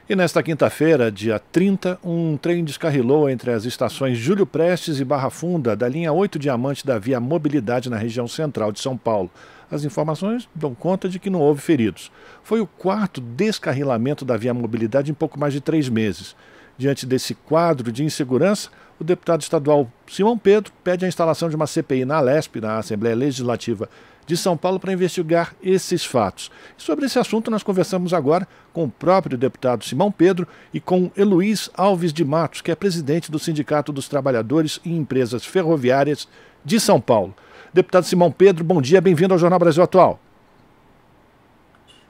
E nesta quinta-feira, dia 30, um trem descarrilou entre as estações Júlio Prestes e Barra Funda, da linha 8 Diamante da Via Mobilidade na região central de São Paulo. As informações dão conta de que não houve feridos. Foi o quarto descarrilamento da Via Mobilidade em pouco mais de 3 meses. Diante desse quadro de insegurança, o deputado estadual Simão Pedro pede a instalação de uma CPI na Alesp, na Assembleia Legislativa de São Paulo, para investigar esses fatos. E sobre esse assunto nós conversamos agora com o próprio deputado Simão Pedro e com Heloís Alves de Matos, que é presidente do Sindicato dos Trabalhadores e Empresas Ferroviárias de São Paulo. Deputado Simão Pedro, bom dia, bem-vindo ao Jornal Brasil Atual.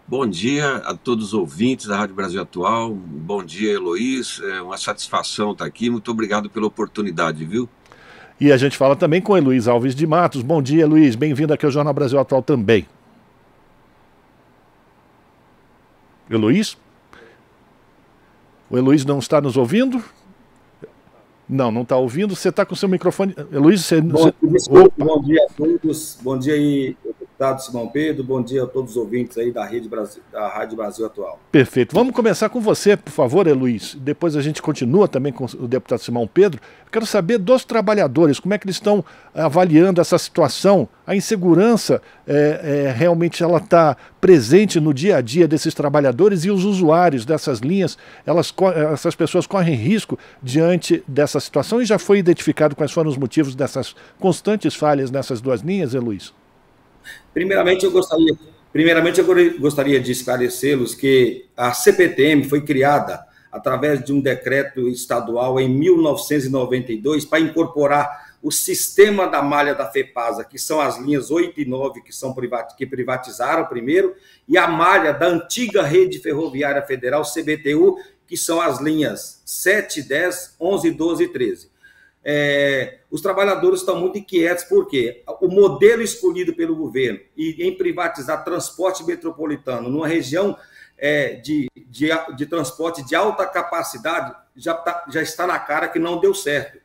Bom dia a todos os ouvintes da Rádio Brasil Atual, bom dia, Heloís, é uma satisfação estar aqui, muito obrigado pela oportunidade, viu? E a gente fala também com Heloís Alves de Matos. Bom dia, Heloís, bem-vindo aqui ao Jornal Brasil Atual também. Heloís? O Heloís não está nos ouvindo? Não está ouvindo. Você está com o seu microfone... Heloís, você... Bom dia a todos. Bom dia aí, deputado Simão Pedro. Bom dia a todos os ouvintes aí da Rádio Brasil Atual. Perfeito. Vamos começar com você, por favor, Heloís. Depois a gente continua também com o deputado Simão Pedro. Eu quero saber dos trabalhadores, como é que eles estão avaliando essa situação. A insegurança, realmente ela está presente no dia a dia desses trabalhadores e os usuários dessas linhas, essas pessoas correm risco diante dessa situação e já foi identificado quais foram os motivos dessas constantes falhas nessas duas linhas, Heloís? Primeiramente, eu gostaria de esclarecê-los que a CPTM foi criada através de um decreto estadual em 1992 para incorporar o sistema da malha da FEPASA, que são as linhas 8 e 9 que privatizaram primeiro, e a malha da antiga Rede Ferroviária Federal, CBTU, que são as linhas 7, 10, 11, 12 e 13. Os trabalhadores estão muito inquietos porque o modelo escolhido pelo governo em privatizar transporte metropolitano numa região de transporte de alta capacidade já está na cara que não deu certo.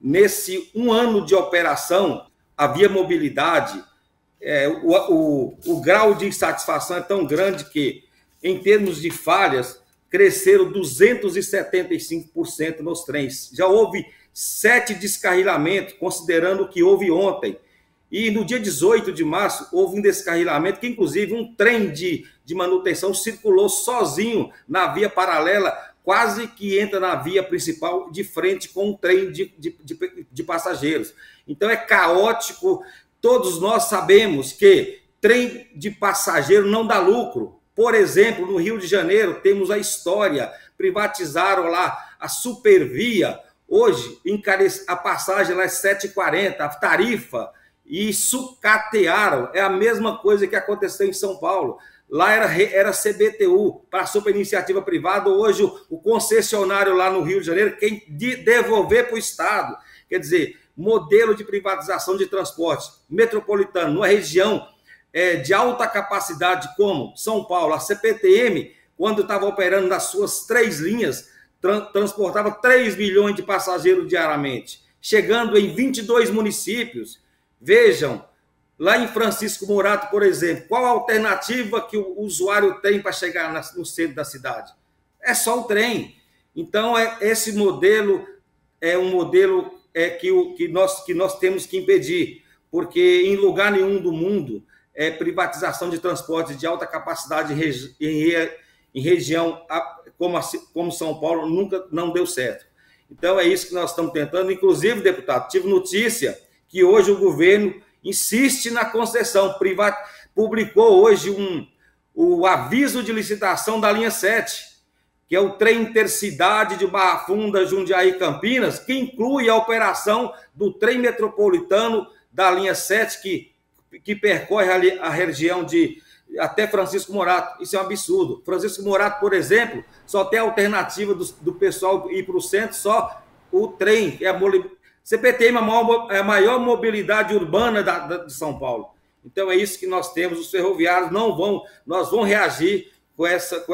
Nesse 1 ano de operação, a Via Mobilidade, o grau de insatisfação é tão grande que, em termos de falhas, cresceram 275% nos trens. Já houve 7 descarrilamentos, considerando o que houve ontem. E no dia 18 de março, houve um descarrilamento, que inclusive um trem de manutenção circulou sozinho na via paralela, quase que entra na via principal de frente com um trem de passageiros. Então é caótico. Todos nós sabemos que trem de passageiro não dá lucro. Por exemplo, no Rio de Janeiro, temos a história, privatizaram lá a Supervia, hoje a passagem lá é R$ 7,40, a tarifa, e sucatearam. É a mesma coisa que aconteceu em São Paulo. Lá era CBTU, passou para iniciativa privada, hoje o concessionário lá no Rio de Janeiro quem devolver para o Estado. Quer dizer, modelo de privatização de transporte metropolitano, numa região de alta capacidade como São Paulo, a CPTM, quando estava operando nas suas 3 linhas, transportava 3 milhões de passageiros diariamente, chegando em 22 municípios. Vejam, lá em Francisco Morato, por exemplo, qual a alternativa que o usuário tem para chegar no centro da cidade? É só o trem. Então, esse modelo é um modelo que nós temos que impedir, porque em lugar nenhum do mundo privatização de transporte de alta capacidade em região como São Paulo não deu certo. Então, é isso que nós estamos tentando. Inclusive, deputado, tive notícia que hoje o governo insiste na concessão. Publicou hoje o aviso de licitação da linha 7, que é o trem intercidade de Barra Funda, Jundiaí, Campinas, que inclui a operação do trem metropolitano da linha 7, que percorre a região até Francisco Morato. Isso é um absurdo. Francisco Morato, por exemplo, só tem a alternativa do pessoal ir para o centro, só o trem. CPTM é a maior mobilidade urbana de São Paulo. Então é isso que nós temos. Os ferroviários nós vamos reagir com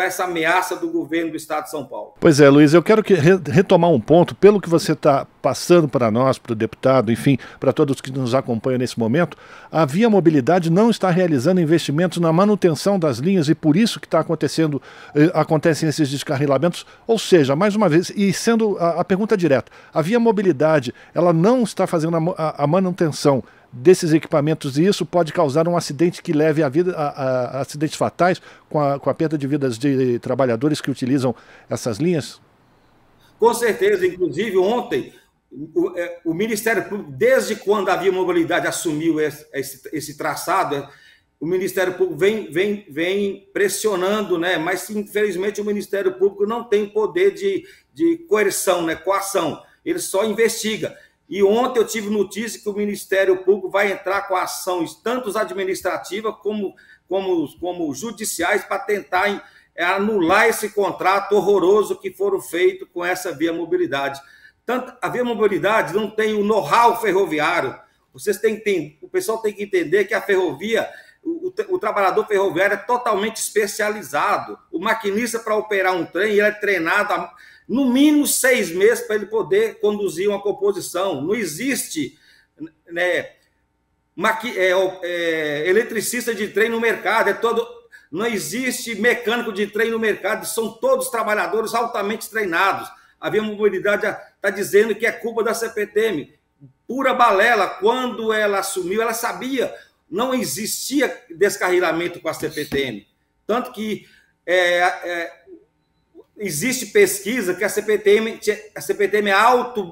essa ameaça do governo do Estado de São Paulo. Pois é, Luiz, eu quero retomar um ponto, pelo que você está passando para nós, para o deputado, enfim, para todos que nos acompanham nesse momento. A Via Mobilidade não está realizando investimentos na manutenção das linhas e por isso que está acontecem esses descarrilamentos. Ou seja, mais uma vez, e sendo a pergunta direta, a Via Mobilidade, ela não está fazendo a manutenção desses equipamentos e isso pode causar um acidente que leve a acidentes fatais com a perda de vidas de trabalhadores que utilizam essas linhas? Com certeza, inclusive ontem o Ministério Público, desde quando a Via Mobilidade assumiu esse traçado, o Ministério Público vem pressionando, né? Mas infelizmente o Ministério Público não tem poder de coerção, né? Coação, ele só investiga. E ontem eu tive notícia que o Ministério Público vai entrar com ações, tanto administrativas como judiciais, para tentar anular esse contrato horroroso que foram feito com essa Via Mobilidade. Tanto a Via Mobilidade não tem o know-how ferroviário. O pessoal tem que entender que a ferrovia, o trabalhador ferroviário é totalmente especializado. O maquinista, para operar um trem, ele é treinado há no mínimo 6 meses para ele poder conduzir uma composição. Não existe, né, eletricista de trem no mercado, não existe mecânico de trem no mercado, são todos trabalhadores altamente treinados. A Via Mobilidade está dizendo que é culpa da CPTM. Pura balela. Quando ela assumiu, ela sabia, não existia descarrilamento com a CPTM. Tanto que existe pesquisa que a CPTM é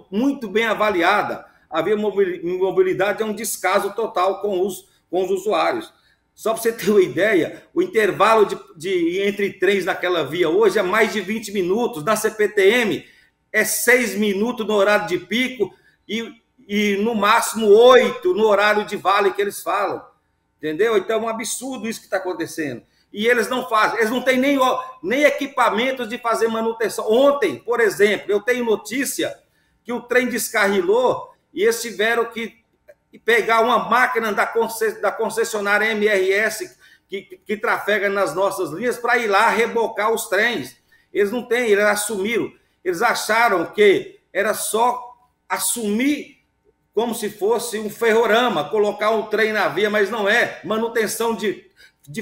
muito bem avaliada. A Via Mobilidade é um descaso total com os usuários. Só para você ter uma ideia, o intervalo entre trens naquela via hoje é mais de 20 minutos. Na CPTM é 6 minutos no horário de pico e no máximo 8 no horário de vale que eles falam. Entendeu? Então é um absurdo isso que está acontecendo. E eles não fazem, eles não têm nem equipamentos de fazer manutenção. Ontem, por exemplo, eu tenho notícia que o trem descarrilou e eles tiveram que pegar uma máquina da concessionária MRS que trafega nas nossas linhas para ir lá rebocar os trens. Eles não têm, eles assumiram. Eles acharam que era só assumir como se fosse um ferrorama, colocar um trem na via, mas não é. Manutenção de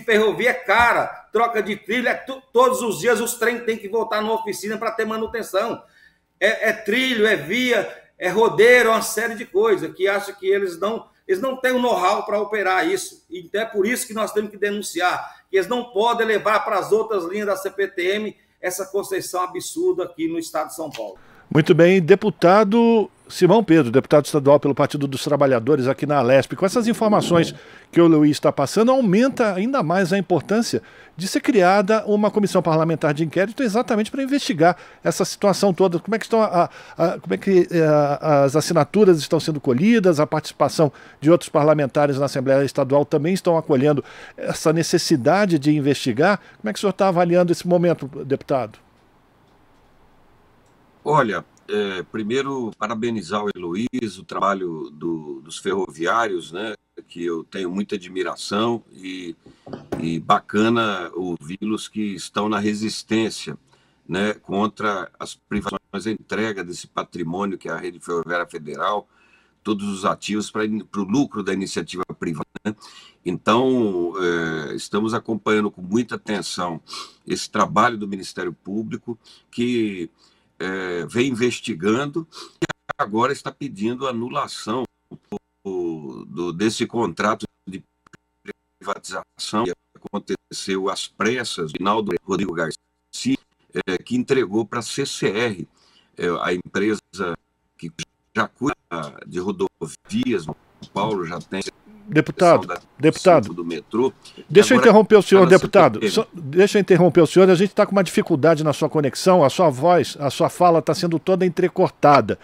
ferrovia é cara, troca de trilha, todos os dias os trens têm que voltar na oficina para ter manutenção. É trilho, é via, é rodeiro, uma série de coisas que acha que eles não têm o know-how para operar isso. Então é por isso que nós temos que denunciar, que eles não podem levar para as outras linhas da CPTM essa concessão absurda aqui no estado de São Paulo. Muito bem, deputado Simão Pedro, deputado estadual pelo Partido dos Trabalhadores aqui na Alesp. Com essas informações que o Luiz está passando, aumenta ainda mais a importância de ser criada uma comissão parlamentar de inquérito exatamente para investigar essa situação toda. Como é que as assinaturas estão sendo colhidas, a participação de outros parlamentares na Assembleia Estadual também estão acolhendo essa necessidade de investigar. Como é que o senhor está avaliando esse momento, deputado? Olha, primeiro parabenizar o Heloís, o trabalho dos ferroviários, né, que eu tenho muita admiração e bacana ouvi-los que estão na resistência, né, contra as privatizações, a entrega desse patrimônio que é a Rede Ferroviária Federal, todos os ativos para o lucro da iniciativa privada, né? Então, estamos acompanhando com muita atenção esse trabalho do Ministério Público, que vem investigando e agora está pedindo anulação desse contrato de privatização que aconteceu às pressas, Rinaldo Rodrigo Garcia, que entregou para a CCR, a empresa que já cuida de rodovias no São Paulo, já tem... Deputado, do metrô. Deixa eu interromper o senhor, deputado. Deixa eu interromper o senhor. A gente está com uma dificuldade na sua conexão, a sua voz, a sua fala está sendo toda entrecortada.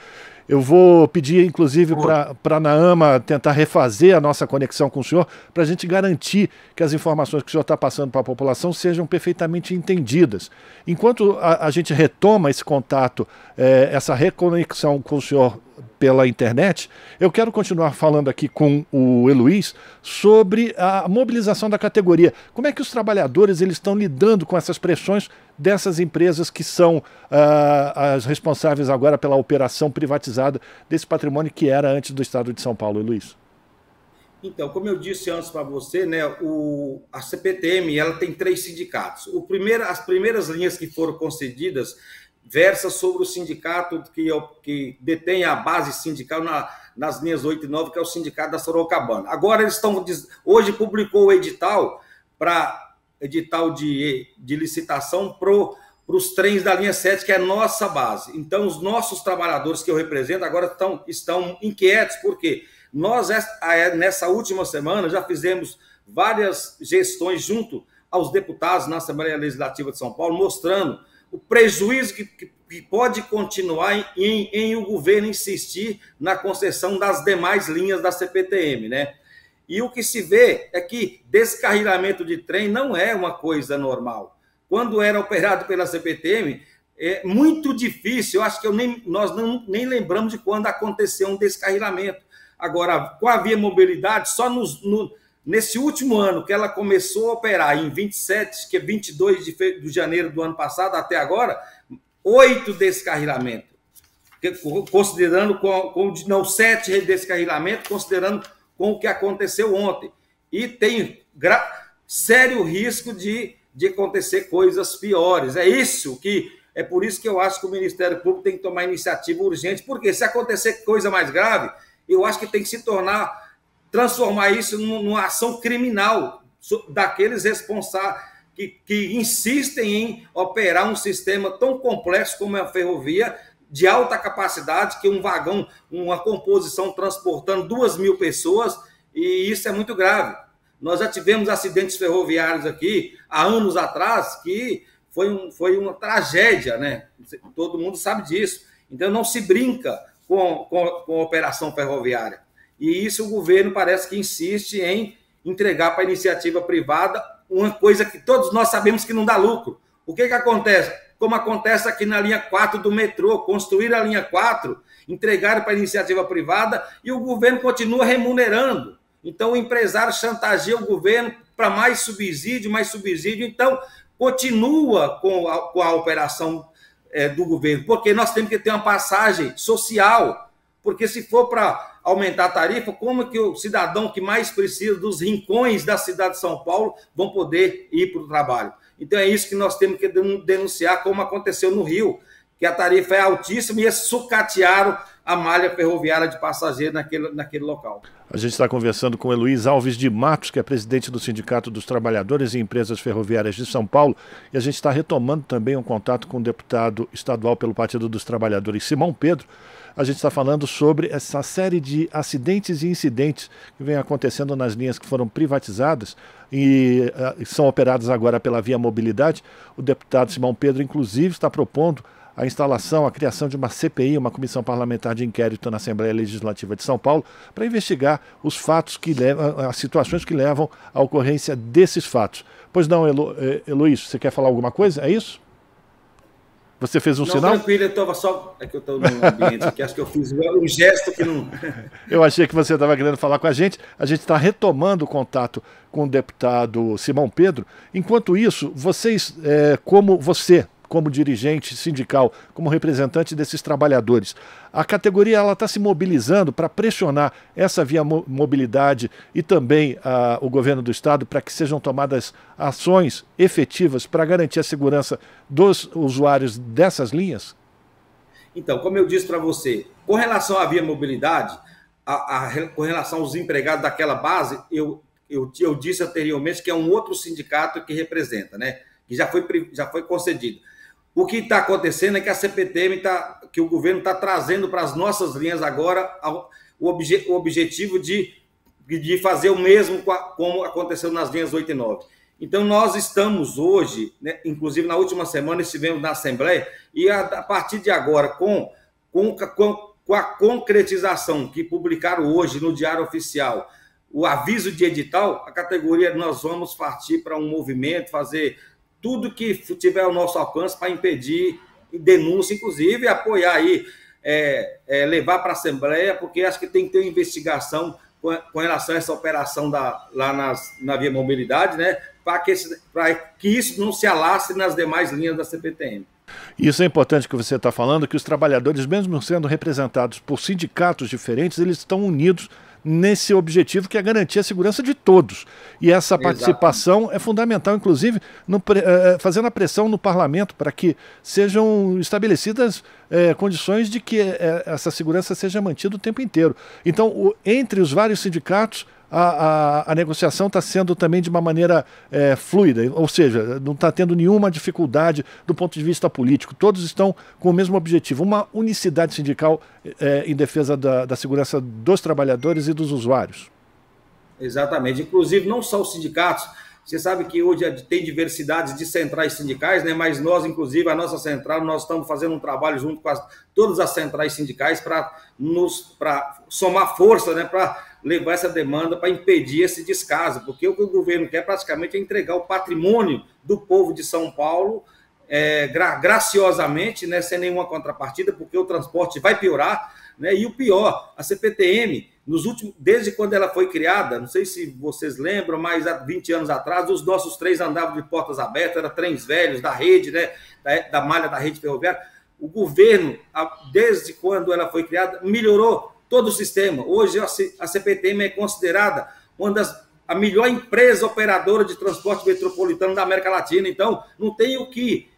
Eu vou pedir, inclusive, para a Naama tentar refazer a nossa conexão com o senhor, para a gente garantir que as informações que o senhor está passando para a população sejam perfeitamente entendidas. Enquanto a gente retoma esse contato, essa reconexão com o senhor pela internet. Eu quero continuar falando aqui com o Heloís sobre a mobilização da categoria. Como é que os trabalhadores eles estão lidando com essas pressões dessas empresas que são as responsáveis agora pela operação privatizada desse patrimônio que era antes do Estado de São Paulo, Heloís? Então, como eu disse antes para você, né, a CPTM ela tem 3 sindicatos. As primeiras linhas que foram concedidas versa sobre o sindicato que detém a base sindical nas linhas 8 e 9, que é o sindicato da Sorocabana. Agora hoje publicou o edital de licitação para os trens da linha 7, que é a nossa base. Então, os nossos trabalhadores que eu represento agora estão inquietos, porque nós, nessa última semana, já fizemos várias gestões junto aos deputados na Assembleia Legislativa de São Paulo, mostrando o prejuízo que pode continuar em o governo insistir na concessão das demais linhas da CPTM, né? E o que se vê é que descarrilamento de trem não é uma coisa normal. Quando era operado pela CPTM, é muito difícil, eu acho que nós nem lembramos de quando aconteceu um descarrilamento. Agora, com a Via Mobilidade, só nesse último ano que ela começou a operar, em 22 de janeiro do ano passado até agora, 8 descarrilamentos. Considerando, 7 descarrilamentos, considerando com o que aconteceu ontem. E tem sério risco de acontecer coisas piores. É por isso que eu acho que o Ministério Público tem que tomar iniciativa urgente, porque se acontecer coisa mais grave, eu acho que tem que transformar isso numa ação criminal daqueles responsáveis que insistem em operar um sistema tão complexo como é a ferrovia, de alta capacidade, que um vagão, uma composição transportando 2.000 pessoas, e isso é muito grave. Nós já tivemos acidentes ferroviários aqui, há anos atrás, que foi uma tragédia, né? Todo mundo sabe disso. Então, não se brinca com a operação ferroviária. E isso o governo parece que insiste em entregar para a iniciativa privada uma coisa que todos nós sabemos que não dá lucro. O que acontece? Como acontece aqui na linha 4 do metrô, construir a linha 4, entregaram para a iniciativa privada e o governo continua remunerando. Então, o empresário chantageia o governo para mais subsídio, então continua com a operação do governo, porque nós temos que ter uma passagem social, porque se for para aumentar a tarifa, como que o cidadão que mais precisa dos rincões da cidade de São Paulo vão poder ir para o trabalho? Então é isso que nós temos que denunciar, como aconteceu no Rio, que a tarifa é altíssima e eles sucatearam a malha ferroviária de passageiros naquele local. A gente está conversando com Heloís Alves de Matos, que é presidente do Sindicato dos Trabalhadores e Empresas Ferroviárias de São Paulo, e a gente está retomando também um contato com o deputado estadual pelo Partido dos Trabalhadores, Simão Pedro. A gente está falando sobre essa série de acidentes e incidentes que vem acontecendo nas linhas que foram privatizadas e são operadas agora pela Via Mobilidade. O deputado Simão Pedro, inclusive, está propondo a instalação, a criação de uma CPI, uma Comissão Parlamentar de Inquérito na Assembleia Legislativa de São Paulo, para investigar os fatos que levam, as situações que levam à ocorrência desses fatos. Pois não, Heloís, você quer falar alguma coisa? É isso? Você fez um sinal? Tranquilo, eu estava só... É que eu estou num ambiente aqui, acho que eu fiz um gesto que não... Eu achei que você estava querendo falar com a gente. A gente está retomando o contato com o deputado Simão Pedro. Enquanto isso, vocês, como dirigente sindical, como representante desses trabalhadores, a categoria está se mobilizando para pressionar essa Via Mobilidade e também o governo do estado para que sejam tomadas ações efetivas para garantir a segurança dos usuários dessas linhas? Então, como eu disse para você, com relação à Via Mobilidade, com relação aos empregados daquela base, eu disse anteriormente que é um outro sindicato que representa, né? Que já foi concedido. O que está acontecendo é que a CPTM, que o governo está trazendo para as nossas linhas agora o objetivo de fazer o mesmo como aconteceu nas linhas 8 e 9. Então, nós estamos hoje, né, inclusive na última semana estivemos na Assembleia, e a partir de agora, com a concretização que publicaram hoje no Diário Oficial, o aviso de edital, a categoria, nós vamos partir para um movimento, fazer tudo que tiver ao nosso alcance para impedir denúncia, inclusive apoiar aí levar para a Assembleia, porque acho que tem que ter uma investigação com relação a essa operação lá na Via Mobilidade, né, para que isso não se alastre nas demais linhas da CPTM. Isso é importante que você está falando, que os trabalhadores, mesmo sendo representados por sindicatos diferentes, eles estão unidos nesse objetivo que é garantir a segurança de todos. E essa participação é fundamental, inclusive, fazendo a pressão no parlamento para que sejam estabelecidas condições de que essa segurança seja mantida o tempo inteiro. Então, entre os vários sindicatos, a negociação está sendo também de uma maneira fluida, ou seja, não está tendo nenhuma dificuldade do ponto de vista político. Todos estão com o mesmo objetivo, uma unicidade sindical em defesa da segurança dos trabalhadores e dos usuários. Exatamente. Inclusive, não só os sindicatos. Você sabe que hoje tem diversidades de centrais sindicais, né? Mas nós, inclusive, a nossa central, nós estamos fazendo um trabalho junto com todas as centrais sindicais para somar força, né? Para levar essa demanda, para impedir esse descaso, porque o que o governo quer praticamente é entregar o patrimônio do povo de São Paulo graciosamente, né? Sem nenhuma contrapartida, porque o transporte vai piorar, né? E o pior, a CPTM, desde quando ela foi criada, não sei se vocês lembram, mas há 20 anos atrás, os nossos trens andavam de portas abertas, eram trens velhos da rede, né, da malha da rede ferroviária. O governo, desde quando ela foi criada, melhorou todo o sistema. Hoje a CPTM é considerada a melhor empresa operadora de transporte metropolitano da América Latina. Então, não tem o que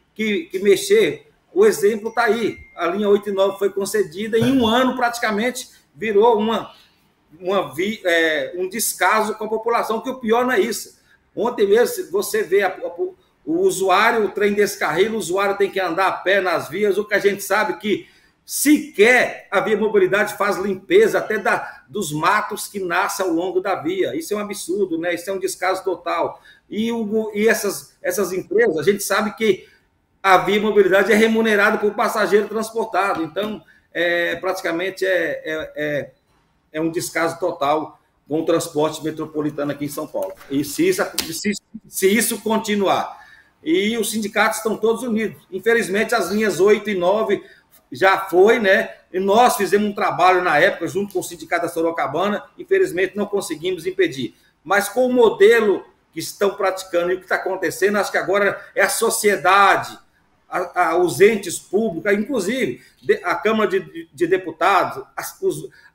mexer. O exemplo está aí. A linha 8 e 9 foi concedida, em um ano praticamente virou um descaso com a população, que o pior não é isso. Ontem mesmo, você vê o usuário, o trem descarrila, o usuário tem que andar a pé nas vias, o que a gente sabe que sequer a Via Mobilidade faz limpeza até dos matos que nascem ao longo da via. Isso é um absurdo, né? Isso é um descaso total. E essas empresas, a gente sabe que a Via Mobilidade é remunerada por passageiro transportado. Então, praticamente é um descaso total com o transporte metropolitano aqui em São Paulo. E se isso continuar, e os sindicatos estão todos unidos. Infelizmente, as linhas 8 e 9 já foi, né? E nós fizemos um trabalho na época, junto com o Sindicato da Sorocabana, infelizmente não conseguimos impedir. Mas com o modelo que estão praticando e o que está acontecendo, acho que agora é a sociedade, os entes públicos, inclusive a Câmara de Deputados,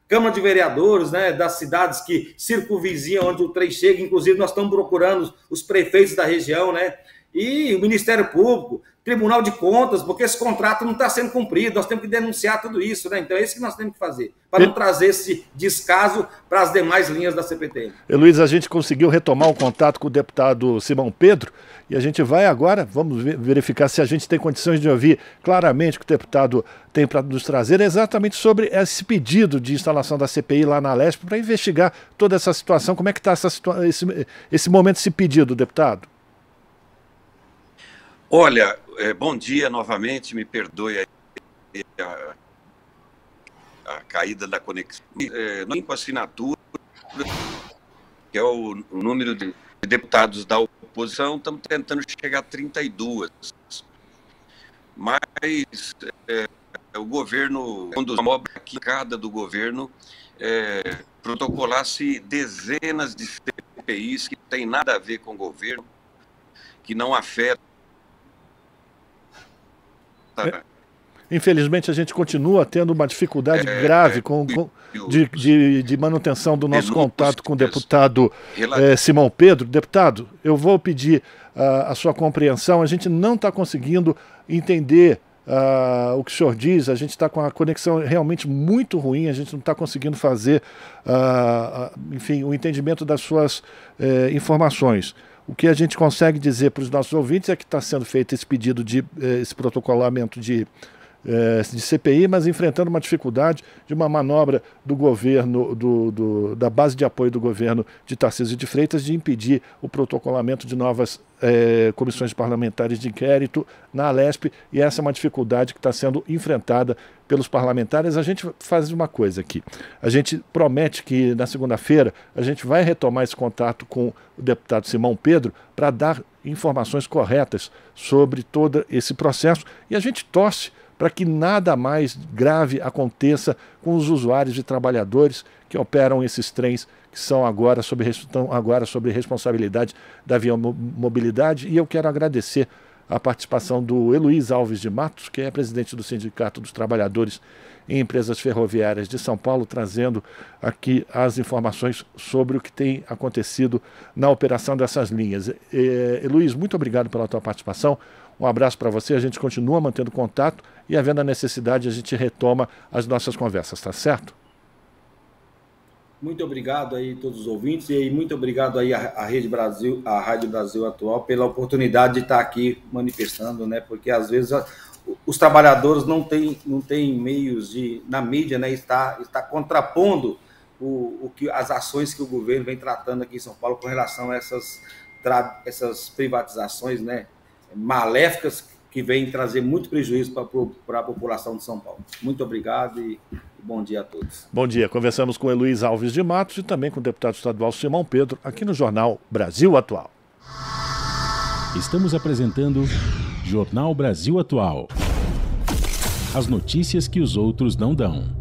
Câmara de Vereadores, né, das cidades que circunvizinham onde o trem chega, inclusive nós estamos procurando os prefeitos da região, né, e o Ministério Público, Tribunal de Contas, porque esse contrato não está sendo cumprido, nós temos que denunciar tudo isso, né, então é isso que nós temos que fazer, para não trazer esse descaso para as demais linhas da CPTM. Luiz, a gente conseguiu retomar o contato com o deputado Simão Pedro, e a gente vai agora, vamos verificar se a gente tem condições de ouvir claramente o que o deputado tem para nos trazer, exatamente sobre esse pedido de instalação da CPI lá na Alesp, para investigar toda essa situação. Como é que está esse momento, esse pedido, deputado? Olha, bom dia novamente, me perdoe a caída da conexão. Não com assinatura, que é o número de deputados da oposição, estamos tentando chegar a 32. Mas o governo, quando uma obra aqui, cada do governo, protocolasse dezenas de CPIs que não tem nada a ver com o governo, que não afetam. Infelizmente, a gente continua tendo uma dificuldade grave de manutenção do nosso contato com o deputado Simão Pedro. Deputado, eu vou pedir a sua compreensão. A gente não está conseguindo entender o que o senhor diz. A gente está com a conexão realmente muito ruim. A gente não está conseguindo fazer, enfim, o entendimento das suas informações. O que a gente consegue dizer para os nossos ouvintes é que está sendo feito esse pedido esse protocolamento de CPI, mas enfrentando uma dificuldade de uma manobra do governo, da base de apoio do governo de Tarcísio de Freitas, de impedir o protocolamento de novas comissões parlamentares de inquérito na Alesp, e essa é uma dificuldade que está sendo enfrentada pelos parlamentares. A gente faz uma coisa aqui, a gente promete que na segunda-feira a gente vai retomar esse contato com o deputado Simão Pedro para dar informações corretas sobre todo esse processo, e a gente torce para que nada mais grave aconteça com os usuários e trabalhadores que operam esses trens que estão agora sob responsabilidade da Via Mobilidade. E eu quero agradecer a participação do Heloís Alves de Matos, que é presidente do Sindicato dos Trabalhadores em Empresas Ferroviárias de São Paulo, trazendo aqui as informações sobre o que tem acontecido na operação dessas linhas. Heloís, muito obrigado pela tua participação. Um abraço para você, a gente continua mantendo contato e, havendo a necessidade, a gente retoma as nossas conversas, tá certo? Muito obrigado aí a todos os ouvintes e muito obrigado aí à Rede Brasil, à Rádio Brasil Atual, pela oportunidade de estar aqui manifestando, né? Porque às vezes os trabalhadores não têm meios na mídia, né? Está contrapondo as ações que o governo vem tratando aqui em São Paulo com relação a essas privatizações, né? Maléficas que vêm trazer muito prejuízo para a população de São Paulo. Muito obrigado e bom dia a todos. Bom dia. Conversamos com Heloís Alves de Matos e também com o deputado estadual Simão Pedro, aqui no Jornal Brasil Atual. Estamos apresentando Jornal Brasil Atual. As notícias que os outros não dão.